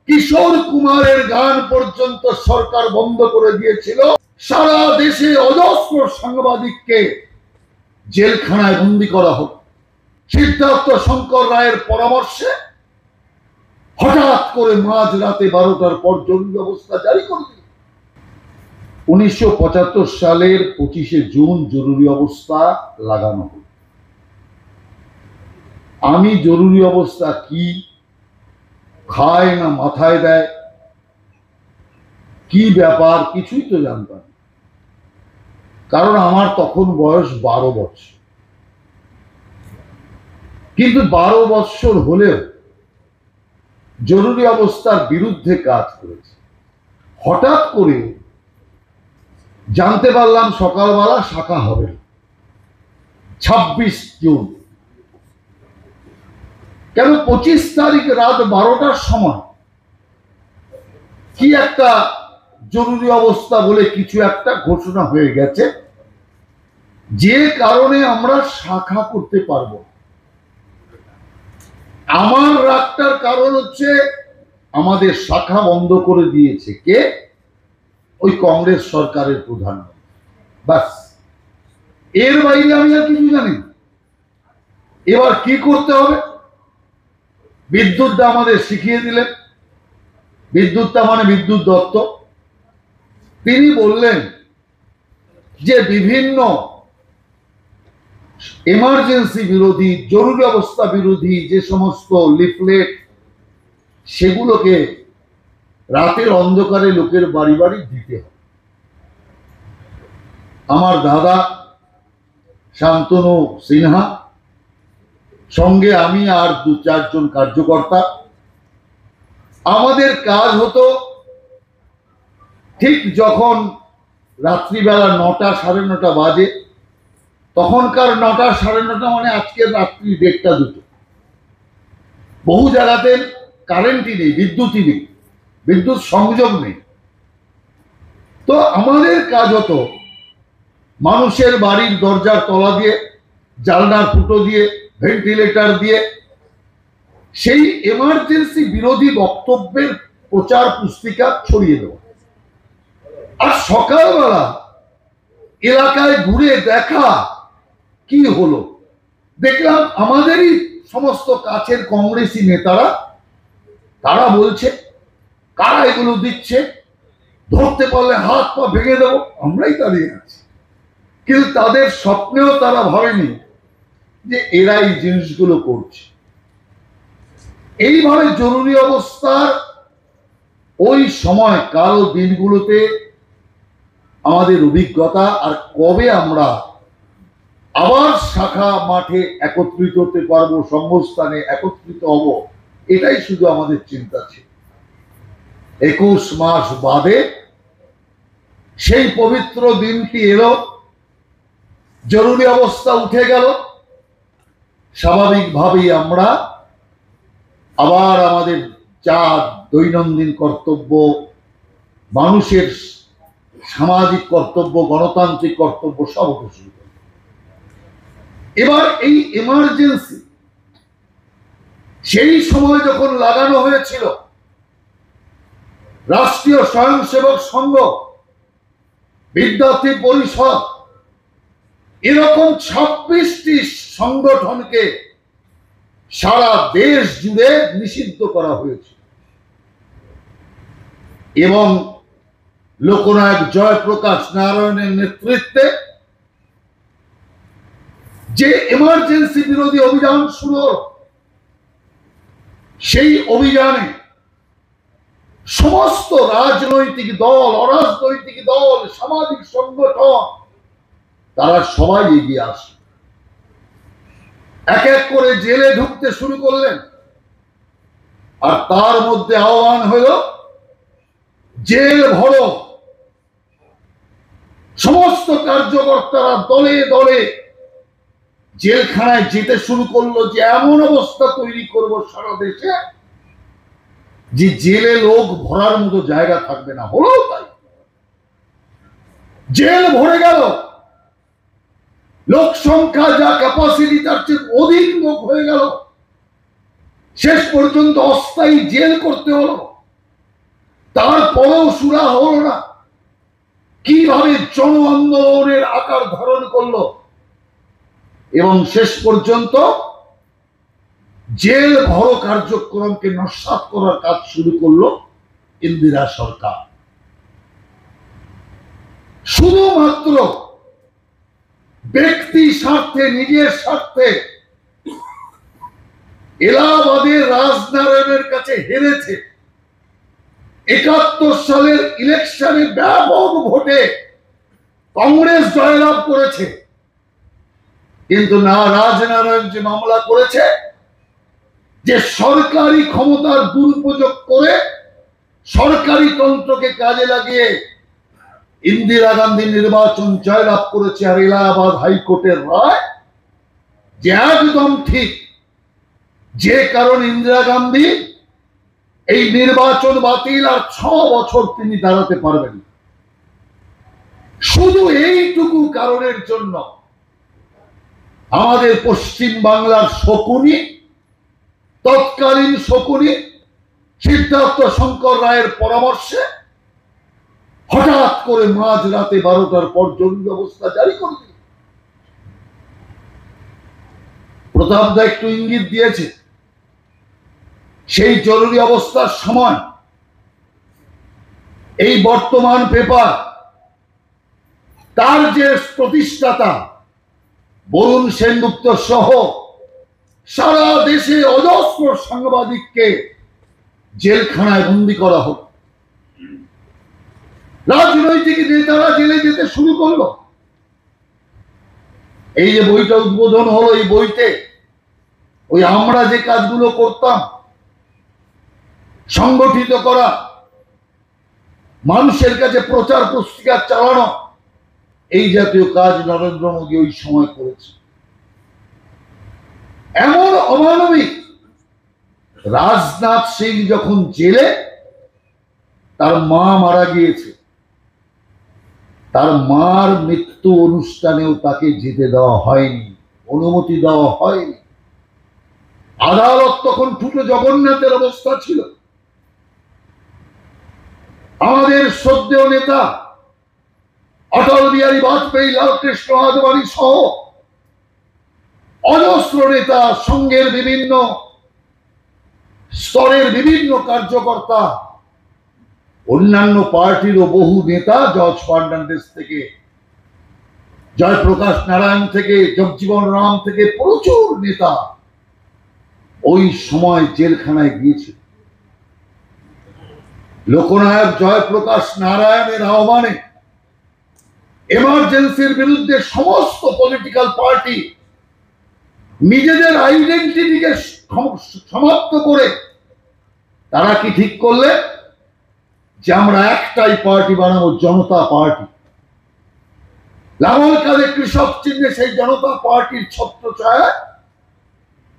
কিশোর কুমারের গান পর্যন্ত সরকার বন্ধ করে দিয়েছিল। সারা দেশে অজস্র সাংবাদিককে জেলখানায় বন্দী করা হলো। সিদ্ধার্থ শঙ্কর রায়ের পরামর্শে হঠাৎ করে মাঝরাতে 12টার পর জরুরি অবস্থা জারি করে দিল। 1975 সালের 25শে জুন জরুরি অবস্থা লাগানো হল। আমি জরুরি অবস্থা কি, খায় না মাথায় দেয়, কি ব্যাপার কিছুই তো জানতাম, কারণ আমার তখন বয়স 12 বছর। কিন্তু 12 বছর হলেও জরুরি অবস্থার বিরুদ্ধে কাজ করেছে। হঠাৎ করে জানতে পারলাম সকালবেলা শাখা হবে 26 জুন। কেন 25 তারিখ রাত 12টার সময় কি একটা জরুরি অবস্থা বলে কিছু একটা ঘোষণা হয়ে গেছে, যে কারণে আমরা শাখা করতে পারবো। আমার রাগটার কারণ হচ্ছে আমাদের শাখা বন্ধ করে দিয়েছে কে? ওই কংগ্রেস সরকারের প্রধানমন্ত্রী। বাস, এর বাইরে আমি আর কিছু জানি না। এবার কি করতে হবে? বিদ্যুৎটা আমাদের শিখিয়ে দিলেন। বিদ্যুৎটা মানে বিদ্যুৎ দত্ত। তিনি বললেন যে বিভিন্ন এমার্জেন্সি বিরোধী, জরুরি অবস্থা বিরোধী যে সমস্ত লিফলেট, সেগুলোকে রাতের অন্ধকারে লোকের বাড়ি বাড়ি দিতে হবে। আমার দাদা শান্তনু সিনহা, সঙ্গে আমি আর 2-4 জন কার্যকর্তা, আমাদের কাজ হতো ঠিক যখন রাত্রিবেলা 9টা 9:30 বাজে, তখনকার 9টা 9:30 মানে আজকের রাত্রি 1:30 2টো। বহু জায়গাতে কারেন্টই নেই, বিদ্যুৎই নেই, বিদ্যুৎ সংযোগ নেই। তো আমাদের কাজ হতো মানুষের বাড়ির দরজার তলা দিয়ে, জানলার ফুটো দিয়ে, ভেন্টিলেটর দিয়ে সেই এমার্জেন্সি বিরোধী বক্তব্যের প্রচার পুস্তিকা ছড়িয়ে দেওয়া। আর সকালবেলা এলাকায় ঘুরে দেখা কি হলো। দেখলাম আমাদেরই সমস্ত কাছের কংগ্রেসি নেতারা, তারা বলছে কারা এগুলো দিচ্ছে, ধরতে পারলে হাত পা ভেঙে দেবো। আমরাই দাঁড়িয়ে আছি, কিন্তু তাদের স্বপ্নেও তারা ভাবেনি যে এরা এই জিনিসগুলো করছে। এইভাবে জরুরি অবস্থার ওই সময় কালো দিনগুলোতে আমাদের অভিজ্ঞতা, আর কবে আমরা আবার শাখা মাঠে একত্রিত হতে পারবো, সংস্থানে একত্রিত হব, এটাই শুধু আমাদের চিন্তা ছিল। 21 মাস বাদে সেই পবিত্র দিনটি এলো, জরুরি অবস্থা উঠে গেল। স্বাভাবিকভাবেই আমরা আবার আমাদের যা দৈনন্দিন কর্তব্য, মানুষের সামাজিক কর্তব্য, গণতান্ত্রিক কর্তব্য সব শুরু করব। এবার এই এমার্জেন্সি সেই সময় যখন লাগানো হয়েছিল, রাষ্ট্রীয় স্বয়ংসেবক সংঘ, বিদ্যার্থী পরিষদ, এরকম 26টি সংগঠনকে সারা দেশ জুড়ে নিষিদ্ধ করা হয়েছে। এবং লোকনায়ক জয়প্রকাশ নারায়ণের নেতৃত্বে যে এমার্জেন্সি বিরোধী অভিযান শুরু হল, সেই অভিযানে সমস্ত রাজনৈতিক দল, অরাজনৈতিক দল, সামাজিক সংগঠন, তারা সবাই এগিয়ে আসে। এক এক করে জেলে ঢুকতে শুরু করলেন। আর তার মধ্যে আহ্বান হল জেল ভরো। সমস্ত কার্যকর্তারা দলে দলে জেলখানায় যেতে শুরু করলো, যে এমন অবস্থা তৈরি করব সারা দেশে যে জেলে লোক ভরার মতো জায়গা থাকবে না। হলো তাই, জেল ভরে গেল। লোক সংখ্যা যা ক্যাপাসিটি, তার চেয়ে অধিক লোক হয়ে গেল। শেষ পর্যন্ত অস্থায়ী জেল করতে হলো। তারপরেও সুরা হলো না। কিভাবে জন আন্দোলনের আকার ধারণ করলো এবং শেষ পর্যন্ত জেল ভর কার্যক্রমকে নস্যাৎ করার কাজ শুরু করলো ইন্দিরা সরকার। শুধুমাত্র ব্যক্তি স্বার্থে, নিজের স্বার্থে এলাহাবাদের রাজনারায়ণের কাছে হেরেছে। 71 সালের ইলেকশনে ব্যাপক ভোটে কংগ্রেস জয়লাভ করেছে, কিন্তু না, রাজনারায়ণ যে মামলা করেছে যে সরকারি ক্ষমতার দুরুপযোগ করে সরকারি তন্ত্রকে কাজে লাগিয়ে ইন্দিরা গান্ধী নির্বাচন জয়লাভ করেছে, আর এলাহাবাদ হাইকোর্টের রায় যে একদম ঠিক, যে কারণ ইন্দিরা গান্ধী এই নির্বাচন বাতিল আর 6 বছর তিনি দাঁড়াতে পারবেন। শুধু এইটুকু কারণের জন্য আমাদের পশ্চিম বাংলার শকুনি, তৎকালীন শকুনি সিদ্ধার্থ শঙ্কর রায়ের পরামর্শে হঠাৎ করে মাঝরাতে 12টার পর জরুরি অবস্থা জারি করে দিল। প্রতাপ দা একটু ইঙ্গিত দিয়েছে, সেই জরুরি অবস্থার সময় এই বর্তমান পেপার তার যে প্রতিষ্ঠাতা বরুণ সেনগুপ্ত সহ সারা দেশে অজস্র সাংবাদিককে জেলখানায় বন্দী করা হোক। রাজনৈতিক নেতারা জেলে যেতে শুরু করলো। এই যে বইটা উদ্বোধন হলো, এই বইতে ওই আমরা যে কাজগুলো করতাম, সংগঠিত করা, মানুষের কাছে প্রচার পুস্তিকা চালানো, এই জাতীয় কাজ নরেন্দ্র মোদী ওই সময় করেছে। এমন অমানবিক, রাজনাথ সিং যখন জেলে, তার মা মারা গিয়েছে, তার মার মৃত্যু অনুষ্ঠানেও তাকে যেতে দেওয়া হয়নি, অনুমতি দেওয়া হয়নি। আদালত তখন ঠুটো জগন্নাথের অবস্থা ছিল। আমাদের শ্রদ্ধেয় নেতা অটল বিহারী বাজপেয়ী, লালকৃষ্ণ আদবানি সহ অজস্র নেতা, সংঘের বিভিন্ন স্তরের বিভিন্ন কার্যকর্তা, অন্যান্য পার্টিরও বহু নেতা, জর্জ ফার্নান্ডেস থেকে, জয়প্রকাশ নারায়ণ থেকে, জগজীবন রাম থেকে প্রচুর নেতা ওই সময় জেলখানায় গিয়েছিল। লোকনায়ক জয়প্রকাশ নারায়ণের আহ্বানে এমার্জেন্সির বিরুদ্ধে সমস্ত পলিটিক্যাল পার্টি নিজেদের আইডেন্টিটিকে সমাপ্ত করে তারা কি ঠিক করলে যে আমরা একটাই পার্টি বানাবো, জনতা পার্টি। লাঙ্গলকালে কৃষক চিহ্নে সেই জনতা পার্টির ছত্রছায়া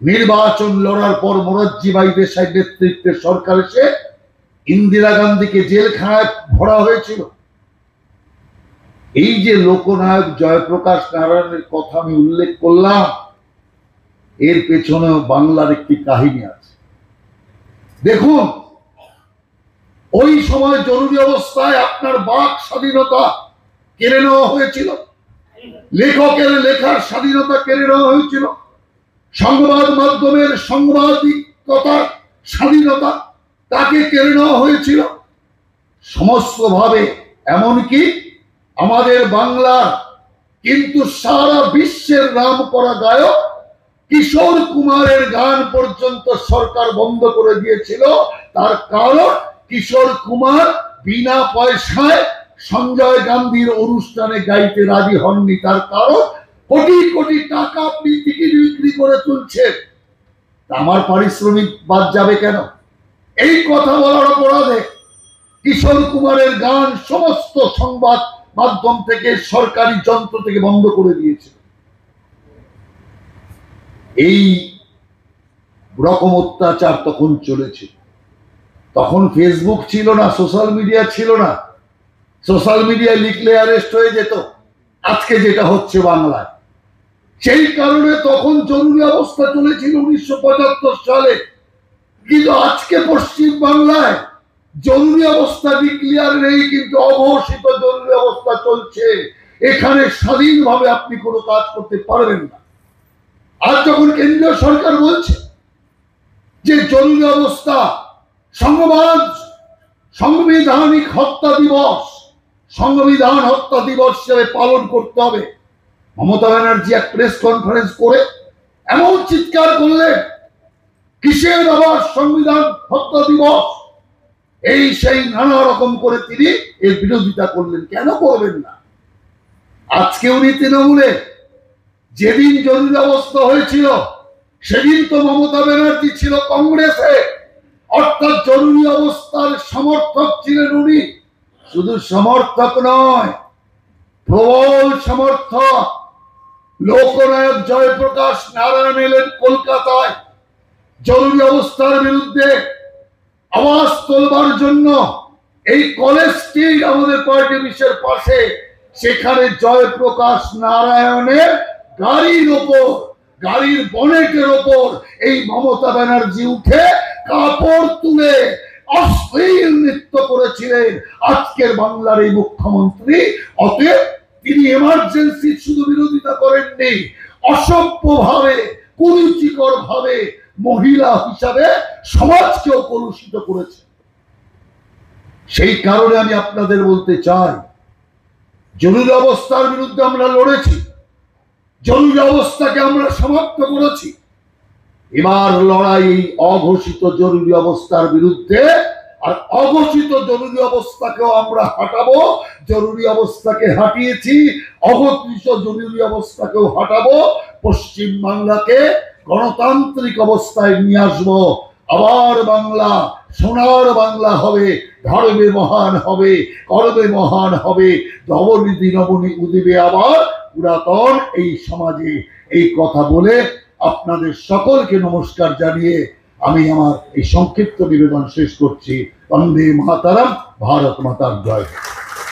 নির্বাচন লড়ার পর মোরারজি ভাই দেশাই নেতৃত্বের সরকার এসে ইন্দিরা গান্ধীকে জেলখানায় ভরা হয়েছিল। এই যে লোকনায়ক জয়প্রকাশ নারায়ণের কথা আমি উল্লেখ করলাম, এর পেছনেও বাংলার একটি কাহিনী আছে। দেখুন, ওই সময় জরুরি অবস্থায় আপনার বাক স্বাধীনতা কেড়ে নেওয়া হয়েছিল, লেখকের লেখার স্বাধীনতা কেড়ে নেওয়া হয়েছিল, সংবাদ মাধ্যমের সাংবাদিকতার স্বাধীনতা তাকে কেড়ে নেওয়া হয়েছিল সমস্ত ভাবে। এমনকি আমাদের বাংলার কিন্তু সারা বিশ্বের নাম করা গায়ক কিশোর কুমারের গান পর্যন্ত সরকার বন্ধ করে দিয়েছিল। তার কারণ কিশোর কুমার বিনা পয়সায় সঞ্জয় গান্ধীর অনুষ্ঠানে গাইতে রাজি হননি। তার কারণ কোটি কোটি টাকা আপনি টিকিট বিক্রি করে তুলছেন, আমার পারিশ্রমিক বাদ যাবে কেন? এই কথা বলার অপরাধে কিশোর কুমারের গান সমস্ত সংবাদ মাধ্যম থেকে, সরকারি যন্ত্র থেকে বন্ধ করে দিয়েছে। এই রকম অত্যাচার তখন চলেছে। তখন ফেসবুক ছিল না, সোশ্যাল মিডিয়া ছিল না। সোশ্যাল মিডিয়ায় লিখলে অ্যারেস্ট হয়ে যেত, আজকে যেটা হচ্ছে বাংলায়। সেই কারণে তখন জরুরি অবস্থা চলেছিল 1975 সালে। কিন্তু আজকে পশ্চিম বাংলায় জরুরি অবস্থা ডিক্লিয়ার নেই, কিন্তু অঘোষিত জরুরি অবস্থা চলছে। এখানে স্বাধীনভাবে আপনি কোনো কাজ করতে পারবেন না। আর যখন কেন্দ্রীয় সরকার বলছে যে জরুরি অবস্থা সাংবিধানিক হত্যা দিবস, সংবিধান হত্যা দিবস হিসেবে পালন করতে হবে, মমতা ব্যানার্জি এক প্রেস কনফারেন্স করে এমন চিৎকার করলেন, কিসের আবার সংবিধান হত্যা দিবস, এই সেই নানা রকম করে তিনি এর বিরোধিতা করলেন। কেন করবেন না? আজকে উনি তৃণমূলে, যেদিন জরুরি অবস্থা হয়েছিল সেদিন তো মমতা ব্যানার্জি ছিল কংগ্রেসে, অর্থাৎ জরুরি অবস্থার সমর্থক ছিলেন উনি। শুধু সমর্থক নয়, প্রবল সমর্থক। লোকনায়ক জয়প্রকাশ নারায়ণ এলেন কলকাতায় জরুরি অবস্থার বিরুদ্ধে আওয়াজ তোলবার জন্য। এই কলেজ স্ট্রিট আমাদের পার্টি অফিসের পাশে, সেখানে জয়প্রকাশ নারায়ণের গাড়ির ওপর, গাড়ির বনেটের ওপর এই মমতা ব্যানার্জি উঠে কাপড় তুলে অশ্লীল নৃত্য করেছিলেন আজকের বাংলার এই মুখ্যমন্ত্রী। অতএব তিনি এমার্জেন্সি শুধু বিরোধিতা করেননি, অসভ্য ভাবে, কুরুচিকর ভাবে মহিলা হিসাবে সমাজকেও কলুষিত করেছে। সেই কারণে আমি আপনাদের বলতে চাই, জরুরি অবস্থার বিরুদ্ধে আমরা লড়েছি, জরুরি অবস্থাকে আমরা সমাপ্ত করেছি। এবার লড়াই অঘোষিত জরুরি অবস্থার বিরুদ্ধে, আর অঘোষিত জরুরি অবস্থাকেও আমরা হাঁটাবো। জরুরি অবস্থাকে হাঁটিয়েছি, অঘোষিত জরুরি অবস্থাকেও হাঁটাবো। পশ্চিম বাংলাকে গণতান্ত্রিক অবস্থায় নিয়ে আসবো। আবার বাংলা সোনার বাংলা হবে, ধর্মে মহান হবে, কর্মে মহান হবে, নবনীতি নবনী উদিবে আবার পুরাতন এই সমাজে। এই কথা বলে আপনাদের সকলকে নমস্কার জানিয়ে আমি আমার এই সংক্ষিপ্ত নিবেদন শেষ করছি। বন্দে মাতরম, ভারত মাতার জয়।